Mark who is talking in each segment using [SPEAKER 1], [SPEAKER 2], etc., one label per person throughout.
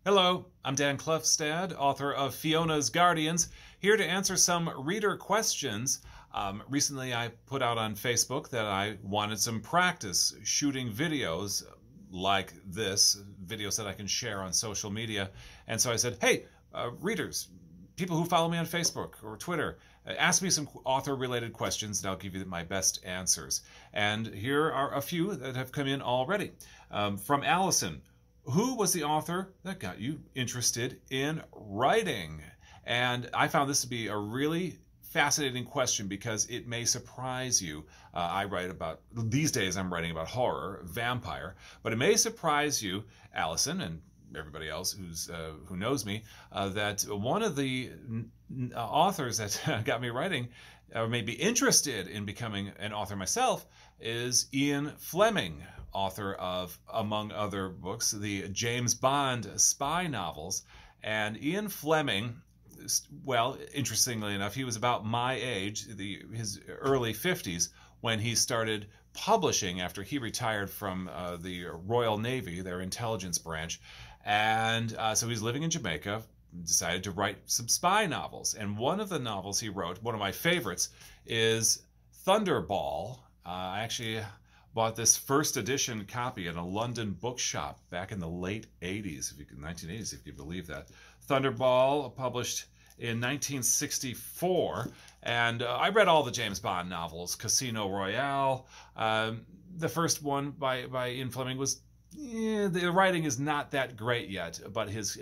[SPEAKER 1] Hello, I'm Dan Klefstad, author of Fiona's Guardians, here to answer some reader questions. Recently, I put out on Facebook that I wanted some practice shooting videos like this, videos that I can share on social media. And so I said, hey, readers, people who follow me on Facebook or Twitter, ask me some author-related questions and I'll give you my best answers. And here are a few that have come in already. From Allison. Who was the author that got you interested in writing? And I found this to be a really fascinating question because it may surprise you. These days I'm writing about horror, vampire, but it may surprise you, Allison, and everybody else who knows me, that one of the authors that got me writing, or may be interested in becoming an author myself, is Ian Fleming, author of, among other books, the James Bond spy novels. And Ian Fleming, well, interestingly enough, he was about my age, his early 50s, when he started publishing after he retired from the Royal Navy, their intelligence branch. And so he's living in Jamaica, decided to write some spy novels. And one of the novels he wrote, one of my favorites, is Thunderball. I actually bought this first edition copy in a London bookshop back in the late 80s, 1980s, if you believe that. Thunderball, published in 1964. And I read all the James Bond novels, Casino Royale. The first one by Ian Fleming was, the writing is not that great yet, but he's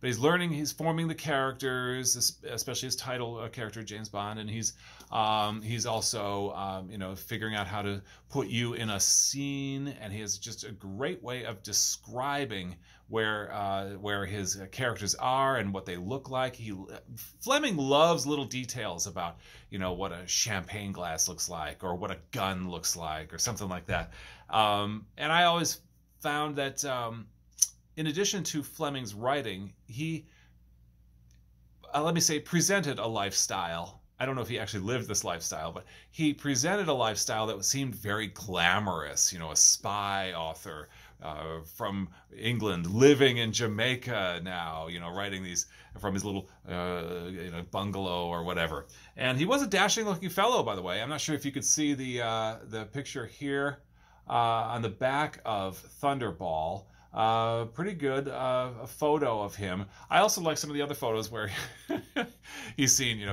[SPEAKER 1] learning, he's forming the characters, especially his title character James Bond, and he's also figuring out how to put you in a scene, and he has just a great way of describing where his characters are and what they look like. Fleming loves little details about what a champagne glass looks like or what a gun looks like or something like that, and I always found that in addition to Fleming's writing, he, let me say, presented a lifestyle. I don't know if he actually lived this lifestyle, but he presented a lifestyle that seemed very glamorous. A spy author from England, living in Jamaica now, writing these from his little bungalow or whatever. And he was a dashing-looking fellow, by the way. I'm not sure if you could see the picture here. On the back of Thunderball, pretty good a photo of him. I also like some of the other photos where he's seen,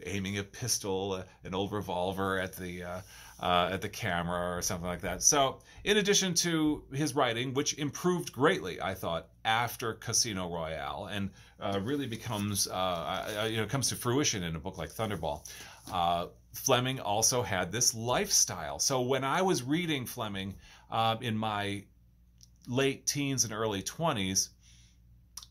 [SPEAKER 1] aiming a pistol, an old revolver at the camera or something like that. So, in addition to his writing, which improved greatly, I thought, after Casino Royale, and really becomes, comes to fruition in a book like Thunderball. Fleming also had this lifestyle. So when I was reading Fleming in my late teens and early 20s,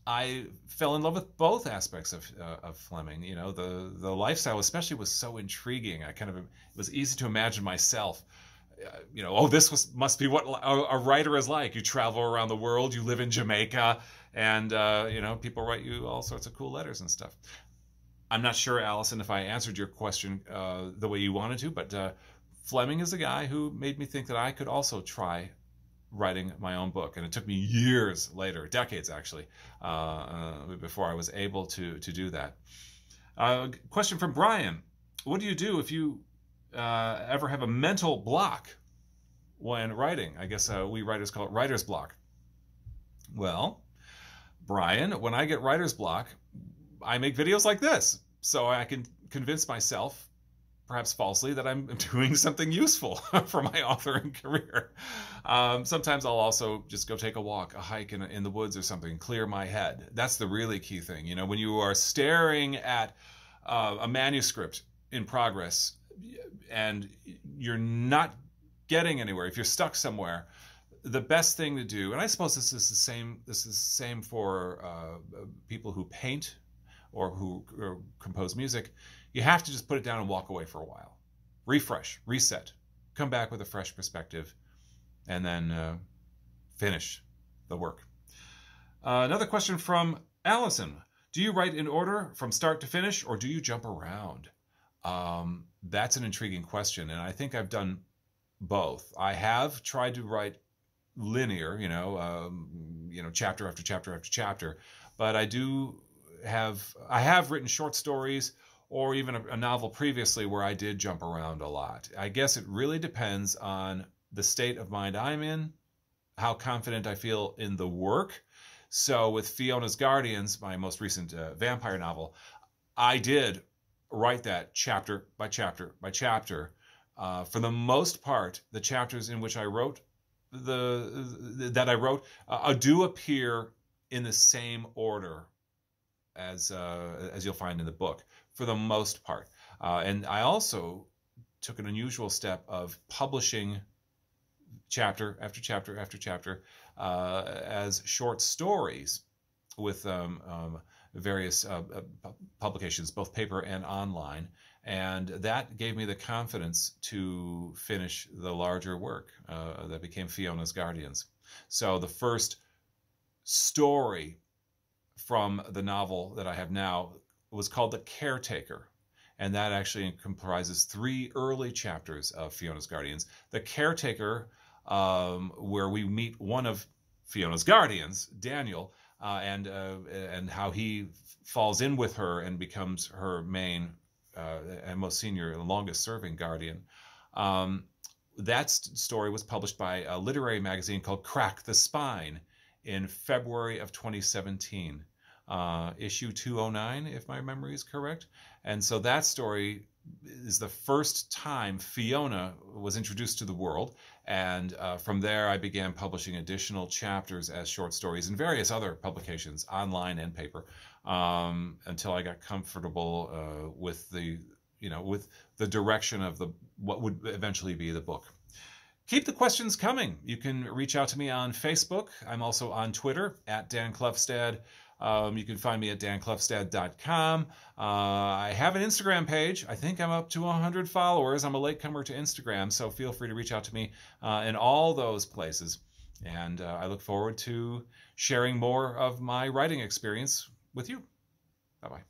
[SPEAKER 1] I fell in love with both aspects of Fleming. The lifestyle especially was so intriguing. It was easy to imagine myself. Must be what a writer is like. You travel around the world, you live in Jamaica, and people write you all sorts of cool letters and stuff. I'm not sure, Allison, if I answered your question the way you wanted to, but Fleming is the guy who made me think that I could also try writing my own book. And it took me years later, decades actually, before I was able to do that. Question from Brian. What do you do if you ever have a mental block when writing? I guess we writers call it writer's block. Well, Brian, when I get writer's block, I make videos like this, so I can convince myself, perhaps falsely, that I'm doing something useful for my authoring career. Sometimes I'll also just go take a walk, a hike in the woods or something, clear my head. That's the really key thing. When you are staring at a manuscript in progress and you're not getting anywhere, if you're stuck somewhere, the best thing to do, and I suppose this is the same for people who paint or who compose music, you have to just put it down and walk away for a while. Refresh, reset, come back with a fresh perspective, and then finish the work. Another question from Allison. Do you write in order from start to finish, or do you jump around? That's an intriguing question, and I think I've done both. I have tried to write linear, chapter after chapter after chapter, but I have written short stories or even a novel previously where I did jump around a lot. I guess it really depends on the state of mind I'm in, how confident I feel in the work. So with Fiona's Guardians, my most recent vampire novel, I did write that chapter by chapter by chapter. For the most part, the chapters in which I wrote do appear in the same order as you'll find in the book for the most part. And I also took an unusual step of publishing chapter after chapter after chapter as short stories with various publications, both paper and online. And that gave me the confidence to finish the larger work that became Fiona's Guardians. So the first story from the novel that I have now was called The Caretaker. And that actually comprises 3 early chapters of Fiona's Guardians. The Caretaker, where we meet one of Fiona's Guardians, Daniel, and how he falls in with her and becomes her main and most senior and longest serving guardian. That story was published by a literary magazine called Crack the Spine in February of 2017, issue 209, if my memory is correct. And so that story is the first time Fiona was introduced to the world. And from there, I began publishing additional chapters as short stories in various other publications, online and paper, until I got comfortable with the direction of what would eventually be the book. Keep the questions coming. You can reach out to me on Facebook. I'm also on Twitter at Dan Klefstad. You can find me at danklefstad.com. I have an Instagram page. I think I'm up to 100 followers. I'm a latecomer to Instagram, so feel free to reach out to me in all those places. And I look forward to sharing more of my writing experience with you. Bye-bye.